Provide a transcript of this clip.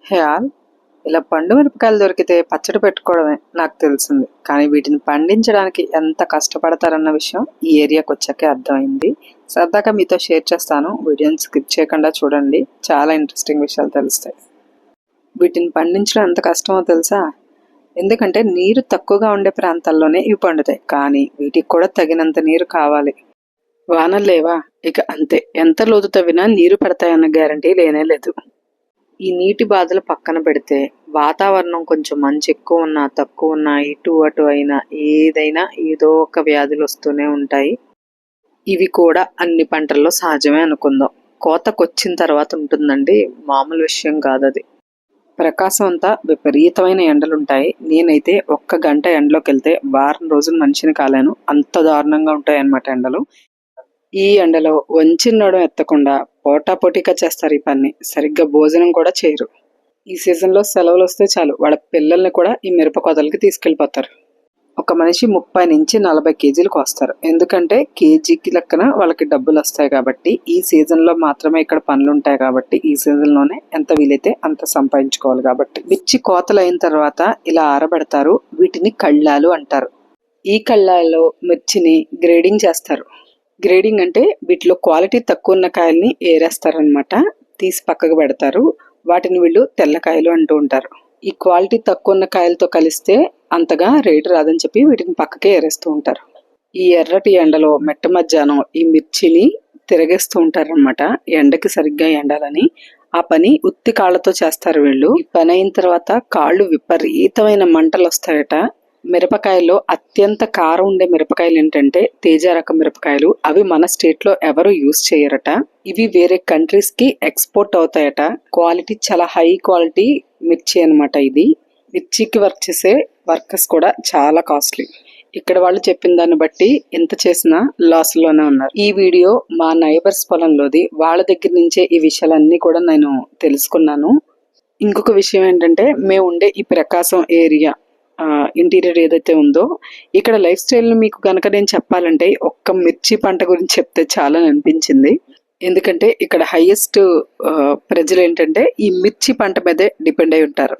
Hey all, ఇలా పండు మిరపకాయలు దొరికితే పచ్చడి పెట్టుకోవడమే నాకు తెలిసింది. కానీ వీటిని పండించడానికి ఎంత కష్టపడతారన్న విషయం ఈ ఏరియాకి వచ్చాకే అర్థమైంది. సరదాగా మీతో షేర్ చేస్తాను. వీడియోని స్కిప్ చేయకుండా చూడండి, చాలా ఇంట్రెస్టింగ్ విషయాలు తెలుస్తాయి. వీటిని పండించడం ఎంత కష్టమో తెలుసా? ఎందుకంటే నీరు తక్కువగా ఉండే ప్రాంతాల్లోనే ఇవి పండుతాయి. కానీ వీటికి కూడా తగినంత నీరు కావాలి. వానలు లేవా, ఇక అంతే. ఎంత లోతు తవ్వినా నీరు పడతాయన్న గ్యారంటీ లేనే లేదు. ఈ నీటి బాధలు పక్కన పెడితే వాతావరణం కొంచెం మంచు ఎక్కువ ఉన్నా తక్కువ ఉన్నా ఇటు అటు అయినా ఏదైనా ఏదో ఒక వ్యాధులు వస్తూనే ఉంటాయి. ఇవి కూడా అన్ని పంటల్లో సహజమే అనుకుందాం. కోతకొచ్చిన తర్వాత ఉంటుందండి, మామూలు విషయం కాదు అది. ప్రకాశం అంతా విపరీతమైన ఎండలుంటాయి. నేనైతే ఒక్క గంట ఎండలోకి వెళ్తే వారం రోజులు మనిషిని కాలేను, అంత దారుణంగా ఉంటాయి అన్నమాట ఎండలు. ఈ ఎండలో వంచిన నడుం ఎత్తకుండా పోటాపోటీగా చేస్తారు ఈ పని. సరిగ్గా భోజనం కూడా చేయరు. ఈ సీజన్లో సెలవులు వస్తే చాలు, వాళ్ళ పిల్లల్ని కూడా ఈ మిరప కోతలకి తీసుకెళ్ళిపోతారు. ఒక మనిషి 30 నుంచి 40 కేజీలు కోస్తారు. ఎందుకంటే కేజీకి లెక్కన వాళ్ళకి డబ్బులు వస్తాయి కాబట్టి. ఈ సీజన్లో మాత్రమే ఇక్కడ పనులు ఉంటాయి కాబట్టి ఈ సీజన్లోనే ఎంత వీలైతే అంత సంపాదించుకోవాలి కాబట్టి. మిర్చి కోతలు అయిన తర్వాత ఇలా ఆరబెడతారు. వీటిని కళ్ళాలు అంటారు. ఈ కళ్ళాల్లో మిర్చిని గ్రేడింగ్ చేస్తారు. గ్రేడింగ్ అంటే వీటిలో క్వాలిటీ తక్కువ ఉన్న కాయల్ని ఏరేస్తారనమాట, తీసి పక్కకు పెడతారు. వాటిని వీళ్ళు తెల్లకాయలు అంటూ ఉంటారు. ఈ క్వాలిటీ తక్కువ ఉన్న కాయలతో కలిస్తే అంతగా రేటు రాదని చెప్పి వీటిని పక్కకే ఏరేస్తూ ఉంటారు. ఈ ఎర్రటి ఎండలో మెట్ట మధ్యాహ్నం ఈ మిర్చిని తిరగేస్తూ ఉంటారనమాట, ఎండకి సరిగ్గా ఎండాలని. ఆ పని ఉత్తి కాళ్ళతో చేస్తారు వీళ్ళు. ఈ పని అయిన తర్వాత కాళ్ళు విపరీతమైన మంటలు వస్తాయట. మిరపకాయల్లో అత్యంత కారం ఉండే మిరపకాయలు ఏంటంటే తేజ రకం మిరపకాయలు. అవి మన స్టేట్ లో ఎవరు యూజ్ చేయరట. ఇవి వేరే కంట్రీస్ కి ఎక్స్పోర్ట్ అవుతాయట. క్వాలిటీ చాలా హై క్వాలిటీ మిర్చి అనమాట ఇది. మిర్చికి వర్క్ చేసే వర్కర్స్ కూడా చాలా కాస్ట్లీ. ఇక్కడ వాళ్ళు చెప్పిన దాన్ని బట్టి ఎంత చేసినా లాస్ లోనే ఉన్నారు. ఈ వీడియో మా నైబర్స్ పొలంలోది. వాళ్ళ దగ్గర నుంచే ఈ విషయాలన్నీ కూడా నేను తెలుసుకున్నాను. ఇంకొక విషయం ఏంటంటే, మేము ఉండే ఈ ప్రకాశం ఏరియా ఇంటీరియర్ ఏదైతే ఉందో, ఇక్కడ లైఫ్ స్టైల్ మీకు కనుక నేను చెప్పాలంటే ఒక్క మిర్చి పంట గురించి చెప్తే చాలా అనిపించింది. ఎందుకంటే ఇక్కడ హైయెస్ట్ ప్రజలు ఏంటంటే ఈ మిర్చి పంట మీదే డిపెండ్ అయి ఉంటారు.